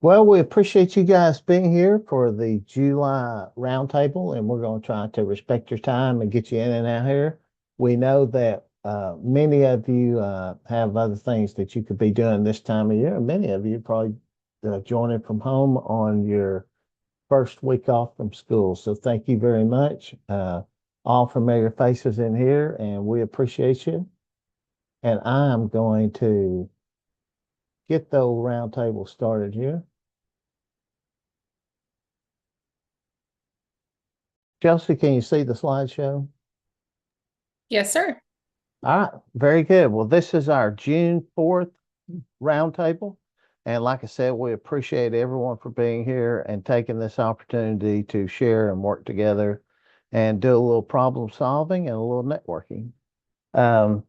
Well, we appreciate you guys being here for the July roundtable, and we're going to try to respect your time and get you in and out here. We know that many of you have other things that you could be doing this time of year, and many of you probably joining from home on your first week off from school. So thank you very much. All familiar faces in here, and we appreciate you. And I'm going to get the old roundtable started here. Chelsea, can you see the slideshow? Yes, sir. All right, very good. Well, this is our June 4th roundtable. And like I said, we appreciate everyone for being here and taking this opportunity to share and work together and do a little problem solving and a little networking. Um,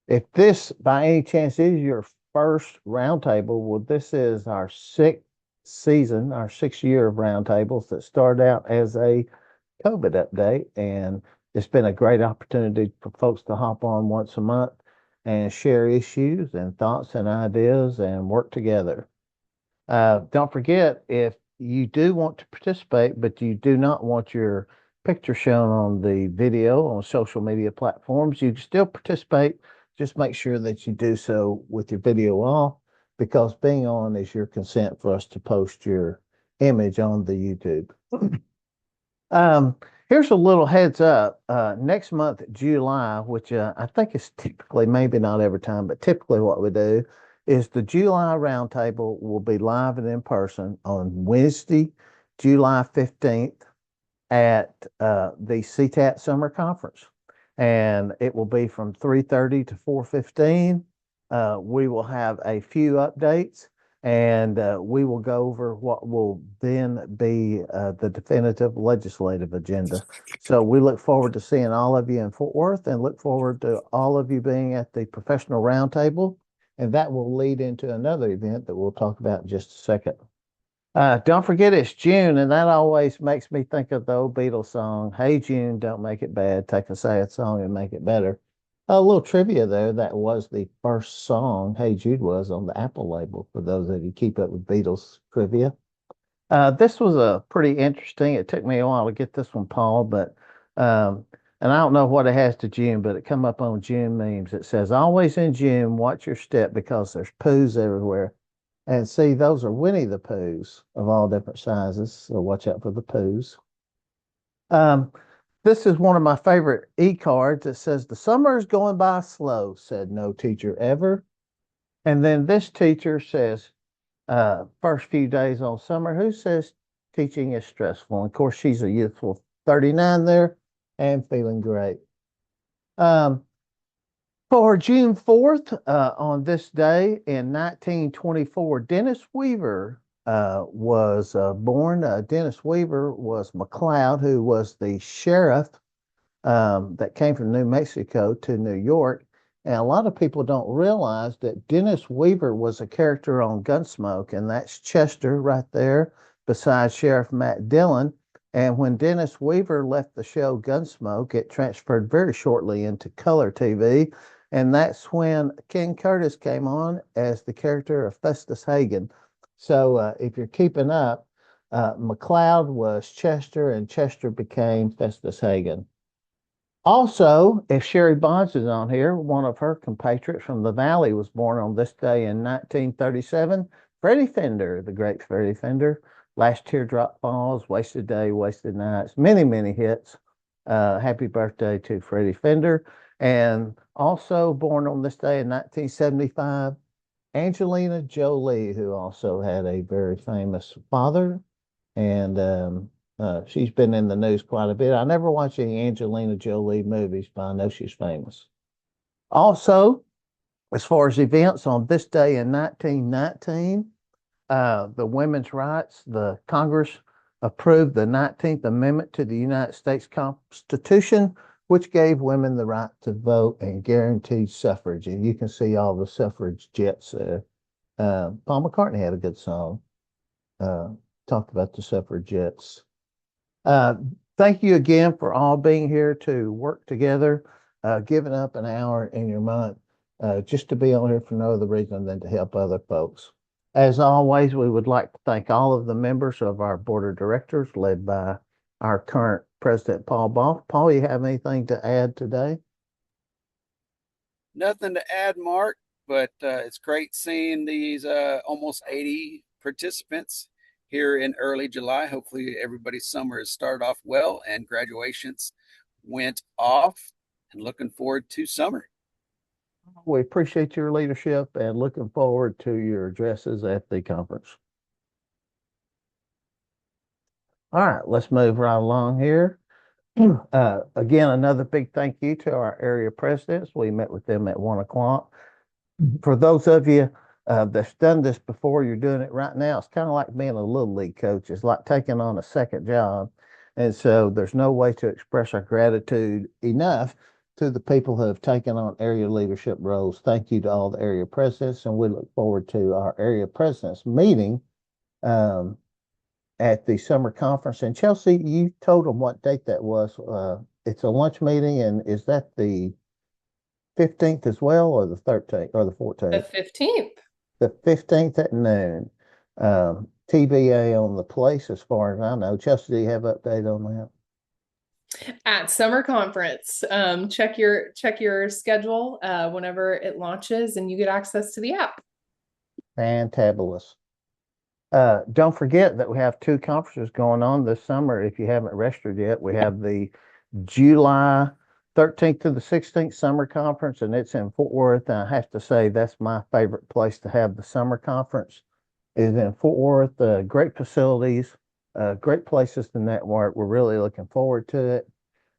if this by any chance is your first roundtable, well, this is our sixth season, our 6th year of roundtables that started out as a COVID update. And it's been a great opportunity for folks to hop on once a month and share issues and thoughts and ideas and work together. Don't forget, if you do want to participate, but you do not want your picture shown on the video on social media platforms, you can still participate. Just make sure that you do so with your video off, because being on is your consent for us to post your image on the YouTube. Um, Here's a little heads up. Next month, July, which I think is typically, maybe not every time, but typically what we do is the July roundtable will be live and in person on Wednesday, July 15th at the CTAT Summer Conference. And it will be from 3:30 to 4:15. We will have a few updates, and we will go over what will then be the definitive legislative agenda. So we look forward to seeing all of you in Fort Worth and look forward to all of you being at the professional roundtable. And that will lead into another event that we'll talk about in just a second. Don't forget it's June, and that always makes me think of the old Beatles song, Hey June, don't make it bad. Take a sad song and make it better. A little trivia there, that was the first song Hey Jude was on the Apple label, for those of you keep up with Beatles trivia. This was a pretty interesting. It took me a while to get this one, Paul, but and I don't know what it has to June, but it come up on June memes. It says, "Always in June, watch your step because there's poos everywhere." And see, those are Winnie the Poohs of all different sizes, so watch out for the poos. Um, this is one of my favorite e-cards. It says, "The summer is going by slow," said no teacher ever. And then this teacher says, first few days on summer, who says teaching is stressful? And of course, she's a youthful 39 there and feeling great. Um, for June 4th, on this day in 1924, Dennis Weaver was born. Dennis Weaver was McLeod, who was the sheriff that came from New Mexico to New York. And a lot of people don't realize that Dennis Weaver was a character on Gunsmoke, and that's Chester right there beside Sheriff Matt Dillon. And when Dennis Weaver left the show Gunsmoke, it transferred very shortly into color TV. And that's when Ken Curtis came on as the character of Festus Hagen. So if you're keeping up, McLeod was Chester, and Chester became Festus Hagen. Also, if Sherry Bonds is on here, one of her compatriots from the Valley was born on this day in 1937. Freddie Fender, the great Freddie Fender. Last Teardrop Falls, Wasted Day, Wasted Nights, many, many hits. Happy birthday to Freddie Fender. And also born on this day in 1975, Angelina Jolie, who also had a very famous father. And she's been in the news quite a bit. I never watch any Angelina Jolie movies, but I know she's famous. Also, as far as events on this day in 1919, the women's rights, the Congress approved the 19th Amendment to the United States Constitution, which gave women the right to vote and guaranteed suffrage. And you can see all the suffragettes there. Paul McCartney had a good song, uh, talked about the suffragettes. Uh, Thank you again for all being here to work together, giving up an hour in your month just to be on here for no other reason than to help other folks. As always, we would like to thank all of the members of our board of directors led by our current president, Paul Boff. Paul, you have anything to add today? Nothing to add, Mark, but it's great seeing these almost 80 participants here in early July. Hopefully, everybody's summer has started off well and graduations went off, and looking forward to summer. We appreciate your leadership and looking forward to your addresses at the conference. All right, let's move right along here. Again, another big thank you to our area presidents. We met with them at 1 o'clock. For those of you that's done this before, you're doing it right now. It's kind of like being a little league coach. It's like taking on a second job. And so there's no way to express our gratitude enough to the people who have taken on area leadership roles. Thank you to all the area presidents, and we look forward to our area presidents meeting um, at the summer conference. And Chelsea, you told them what date that was. It's a lunch meeting, and is that the 15th as well, or the 13th, or the The 14th? 15th. The 15th at noon. TBA on the place, as far as I know. Chelsea, do you have update on that? At summer conference. Check your schedule whenever it launches and you get access to the app. Fantabulous. Don't forget that we have two conferences going on this summer. If you haven't registered yet, we have the July 13th to the 16th summer conference, and it's in Fort Worth. And I have to say, that's my favorite place to have the summer conference is in Fort Worth. Great facilities, great places to network. We're really looking forward to it.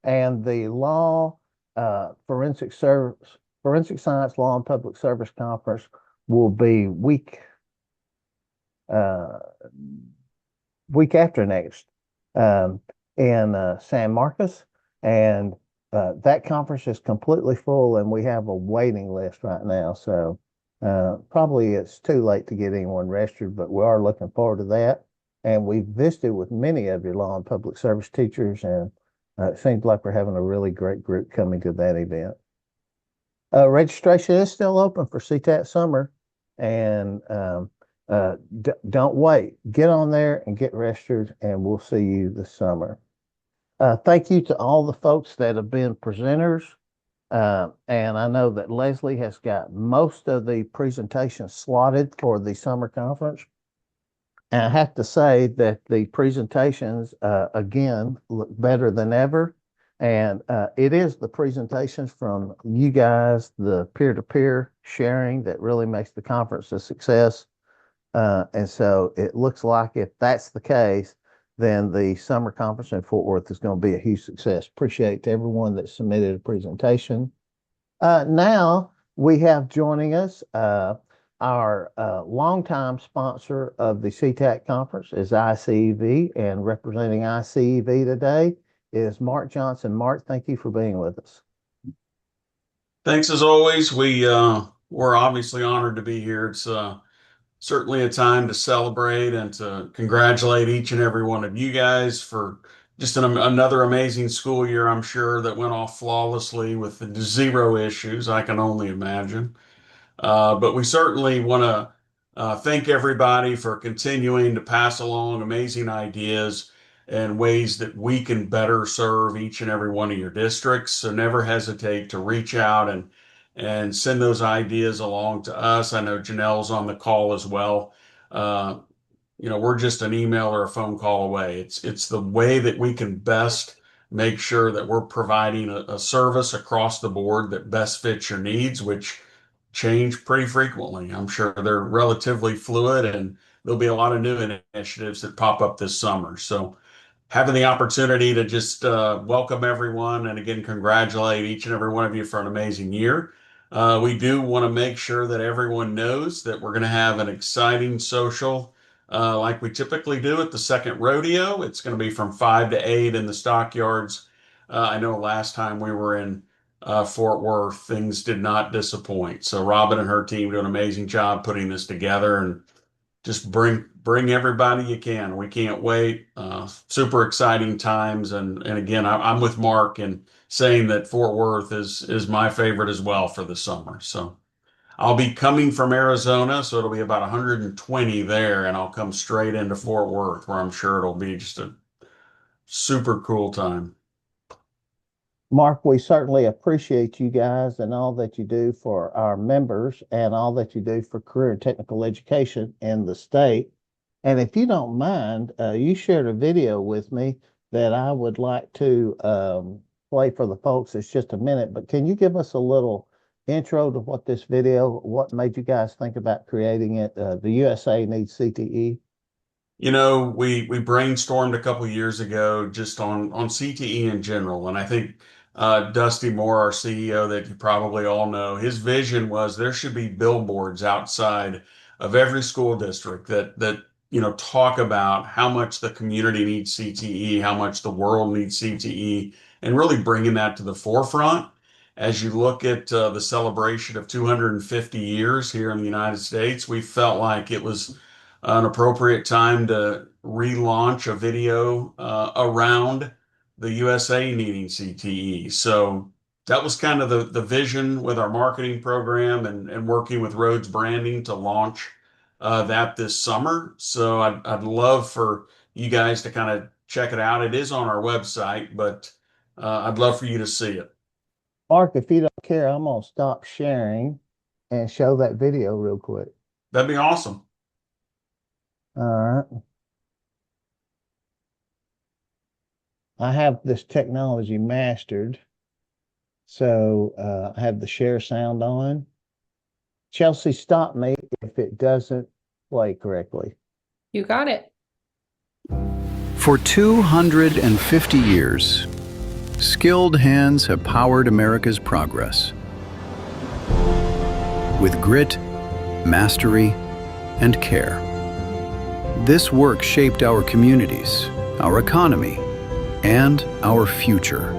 And the forensic science law and public service conference will be uh, week after next in San Marcos. And that conference is completely full, and we have a waiting list right now. So probably it's too late to get anyone registered, but we are looking forward to that. And we've visited with many of your law and public service teachers, and it seems like we're having a really great group coming to that event. Registration is still open for CTAT summer, and don't wait. Get on there and get registered, and we'll see you this summer. Thank you to all the folks that have been presenters. And I know that Leslie has got most of the presentations slotted for the summer conference. And I have to say that the presentations, again, look better than ever. And it is the presentations from you guys, the peer-to-peer sharing, that really makes the conference a success. And so it looks like if that's the case, then the summer conference in Fort Worth is going to be a huge success. Appreciate everyone that submitted a presentation. Now we have joining us our longtime sponsor of the CTAT conference is ICEV, and representing ICEV today is Mark Johnson. Mark, thank you for being with us. Thanks as always. We're obviously honored to be here. It's certainly a time to celebrate and to congratulate each and every one of you guys for just another amazing school year. I'm sure that went off flawlessly with zero issues. I can only imagine. But we certainly want to thank everybody for continuing to pass along amazing ideas and ways that we can better serve each and every one of your districts. So never hesitate to reach out and send those ideas along to us. I know Janelle's on the call as well. Uh, we're just an email or a phone call away. It's the way that we can best make sure that we're providing a service across the board that best fits your needs, which change pretty frequently. I'm sure they're relatively fluid, and there'll be a lot of new initiatives that pop up this summer. So having the opportunity to just welcome everyone and again congratulate each and every one of you for an amazing year. We do want to make sure that everyone knows that we're going to have an exciting social like we typically do at the second rodeo. It's going to be from 5 to 8 in the stockyards. I know last time we were in Fort Worth, things did not disappoint. So Robin and her team do an amazing job putting this together, and just bring everybody you can. We can't wait. Super exciting times, and again, I'm with Mark in saying that Fort Worth is my favorite as well for the summer. So I'll be coming from Arizona, so it'll be about 120 there, and I'll come straight into Fort Worth, where I'm sure it'll be just a super cool time. Mark, we certainly appreciate you guys and all that you do for our members and all that you do for career and technical education in the state. And if you don't mind, you shared a video with me that I would like to play for the folks. It's just a minute, but can you give us a little intro to what this video, what made you guys think about creating it? The USA needs CTE. You know, we brainstormed a couple years ago just on CTE in general, and I think Dusty Moore, our CEO, that you probably all know, his vision was there should be billboards outside of every school district that talk about how much the community needs CTE, how much the world needs CTE, and really bringing that to the forefront. As you look at the celebration of 250 years here in the United States, we felt like it was an appropriate time to relaunch a video around the USA needing CTE. So that was kind of the vision with our marketing program and working with Rhodes Branding to launch that this summer. So I'd love for you guys to kind of check it out. It is on our website, but I'd love for you to see it. Mark, if you don't care, I'm going to stop sharing and show that video real quick. That'd be awesome. All right. I have this technology mastered. So I have the share sound on. Chelsea, stop me if it doesn't play correctly. You got it. For 250 years, skilled hands have powered America's progress. With grit, mastery, and care. This work shaped our communities, our economy, and our future.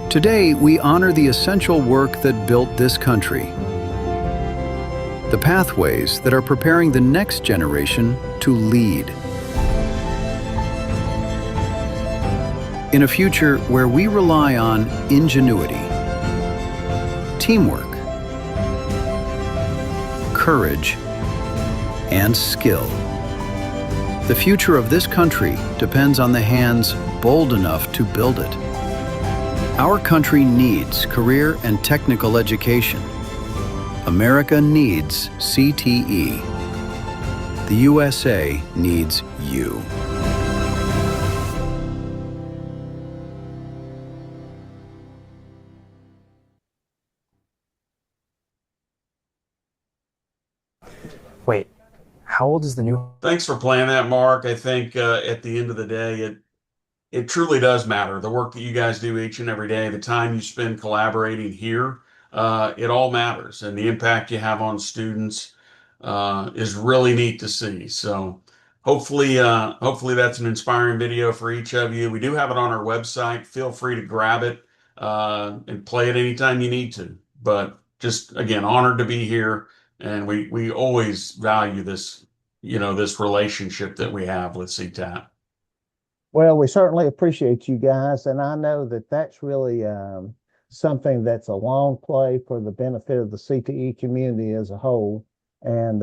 Today, we honor the essential work that built this country. The pathways that are preparing the next generation to lead. In a future where we rely on ingenuity, teamwork, courage, and skill. The future of this country depends on the hands bold enough to build it. Our country needs career and technical education. America needs CTE. The USA needs you. Wait, how old is the new? Thanks for playing that, Mark. I think at the end of the day, it truly does matter. The work that you guys do each and every day, the time you spend collaborating here, it all matters. And the impact you have on students is really neat to see. So hopefully that's an inspiring video for each of you. We do have it on our website. Feel free to grab it and play it anytime you need to. But just again, honored to be here. And we always value this, this relationship that we have with CTAT. Well, we certainly appreciate you guys, and I know that that's really something that's a long play for the benefit of the CTE community as a whole, and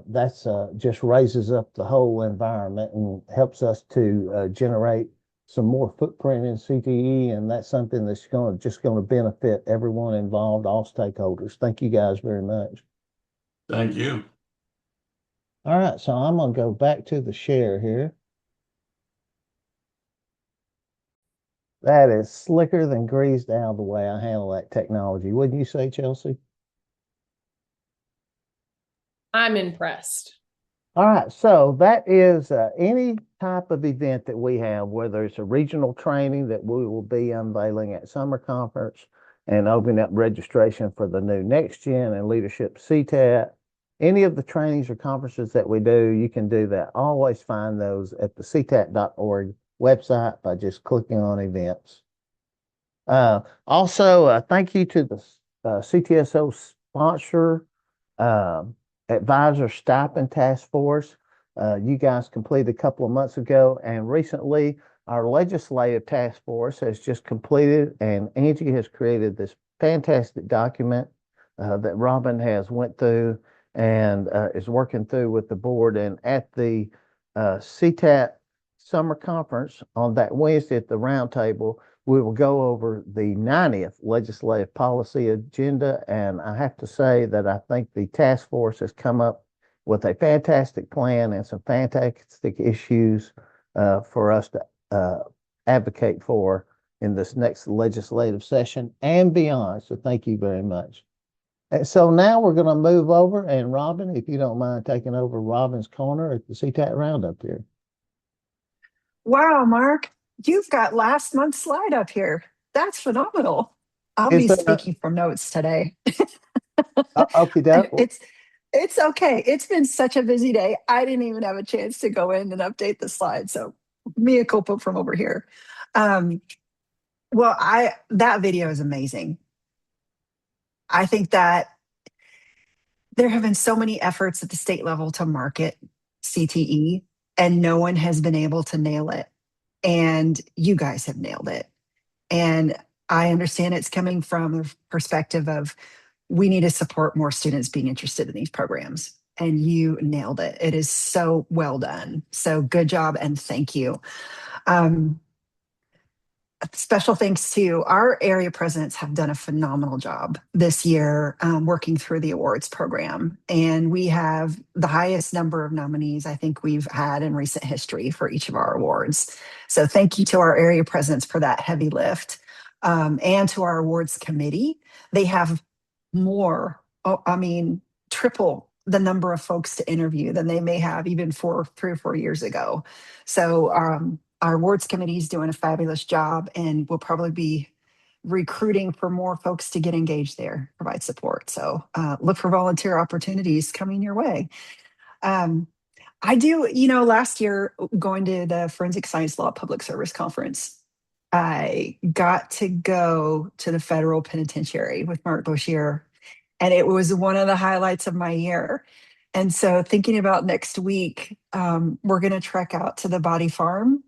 that's just raises up the whole environment and helps us to generate some more footprint in CTE, and that's something that's going to benefit everyone involved, all stakeholders. Thank you guys very much. Thank you. All right, so I'm going to go back to the share here. That is slicker than greased out the way I handle that technology. Wouldn't you say, Chelsea? I'm impressed. All right, so that is any type of event that we have, whether it's a regional training that we will be unveiling at summer conference and opening up registration for the new Next Gen and Leadership CTAT. Any of the trainings or conferences that we do, you can do that. Always find those at the ctat.org website by just clicking on events. Also, thank you to the CTSO sponsor, Advisor Stipend Task Force. You guys completed a couple of months ago, and recently our legislative task force has just completed, and Angie has created this fantastic document that Robin has went through and is working through with the board. And at the CTAT summer conference on that Wednesday at the roundtable, we will go over the 90th legislative policy agenda. And I have to say that I think the task force has come up with a fantastic plan and some fantastic issues for us to advocate for in this next legislative session and beyond. So thank you very much. And so now we're going to move over, and Robin, if you don't mind taking over Robin's corner at the CTAT Roundup here. Wow, Mark, you've got last month's slide up here. That's phenomenal. I'll be speaking from notes today. Okay, it's okay. It's been such a busy day. I didn't even have a chance to go in and update the slide. So mea culpa from over here. Well, that video is amazing. I think that there have been so many efforts at the state level to market CTE, and no one has been able to nail it. And you guys have nailed it. And I understand it's coming from the perspective of we need to support more students being interested in these programs. And you nailed it. It is so well done. So good job and thank you. Special thanks to our area presidents have done a phenomenal job this year working through the awards program. And we have the highest number of nominees I think we've had in recent history for each of our awards. So thank you to our area presidents for that heavy lift. And to our awards committee. They have more, triple the number of folks to interview than they may have even 3 or 4 years ago. So our awards committee is doing a fabulous job, and we'll probably be recruiting for more folks to get engaged there, provide support. So look for volunteer opportunities coming your way. Last year going to the Forensic Science Law Public Service Conference, I got to go to the federal penitentiary with Mark Boshier, and it was one of the highlights of my year. And so thinking about next week, we're going to trek out to the body farm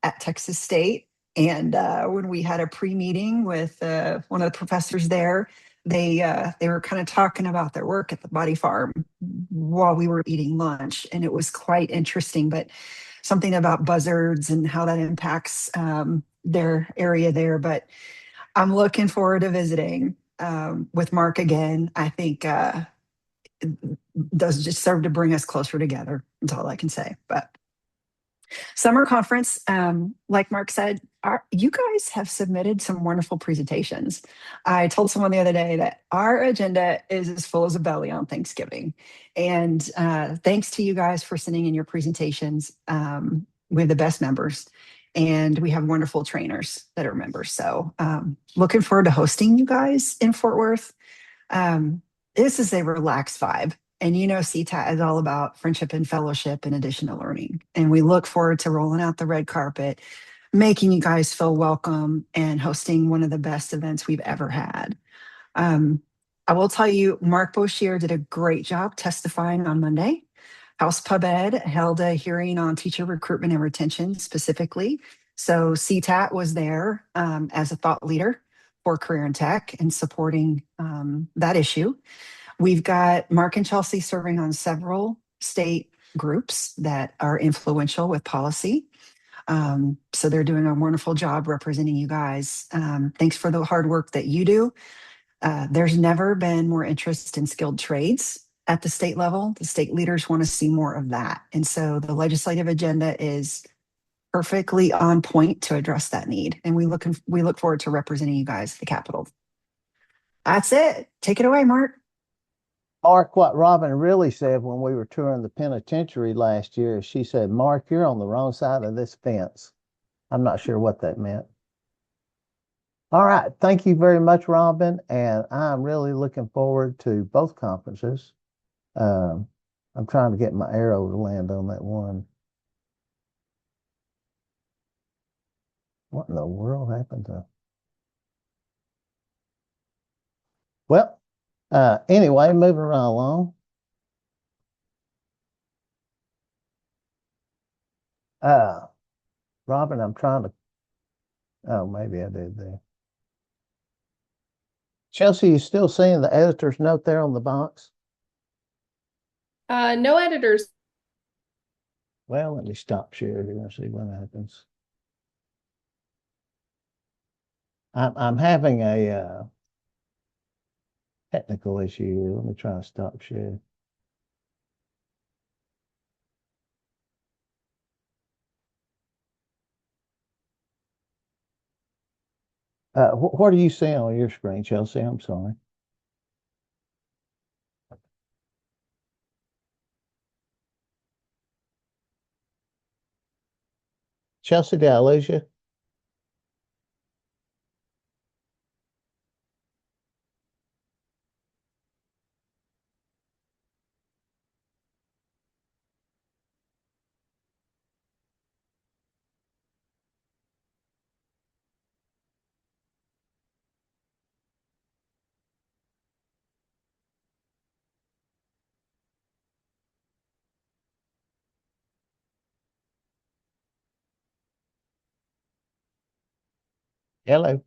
at Texas State. And when we had a pre-meeting with one of the professors there, they were kind of talking about their work at the body farm while we were eating lunch. And it was quite interesting, but something about buzzards and how that impacts their area there. But I'm looking forward to visiting with Mark again. I think those just serve to bring us closer together. That's all I can say. But summer conference, like Mark said, you guys have submitted some wonderful presentations. I told someone the other day that our agenda is as full as a belly on Thanksgiving. And thanks to you guys for sending in your presentations. We have the best members, and we have wonderful trainers that are members. So looking forward to hosting you guys in Fort Worth. This is a relaxed vibe. And CTAT is all about friendship and fellowship in addition to learning. And we look forward to rolling out the red carpet, making you guys feel welcome, and hosting one of the best events we've ever had. I will tell you, Mark Boshier did a great job testifying on Monday. House Pub Ed held a hearing on teacher recruitment and retention specifically. So CTAT was there as a thought leader for career and tech and supporting that issue. We've got Mark and Chelsea serving on several state groups that are influential with policy. So they're doing a wonderful job representing you guys. Thanks for the hard work that you do. There's never been more interest in skilled trades at the state level. The state leaders want to see more of that. And so the legislative agenda is perfectly on point to address that need. And we look forward to representing you guys at the Capitol. That's it. Take it away, Mark. Mark, what Robin really said when we were touring the penitentiary last year, she said, Mark, you're on the wrong side of this fence. I'm not sure what that meant. All right. Thank you very much, Robin. And I'm really looking forward to both conferences. I'm trying to get my arrow to land on that one. What in the world happened to? Well, anyway, moving right along. Robin, I'm trying to, oh, maybe I did there. Chelsea, you still seeing the editor's note there on the box? No editors. Well, let me stop share here and see what happens. I'm having a technical issue here. Let me try to stop share. What are you seeing on your screen, Chelsea? I'm sorry. Chelsea, did I lose you? Hello.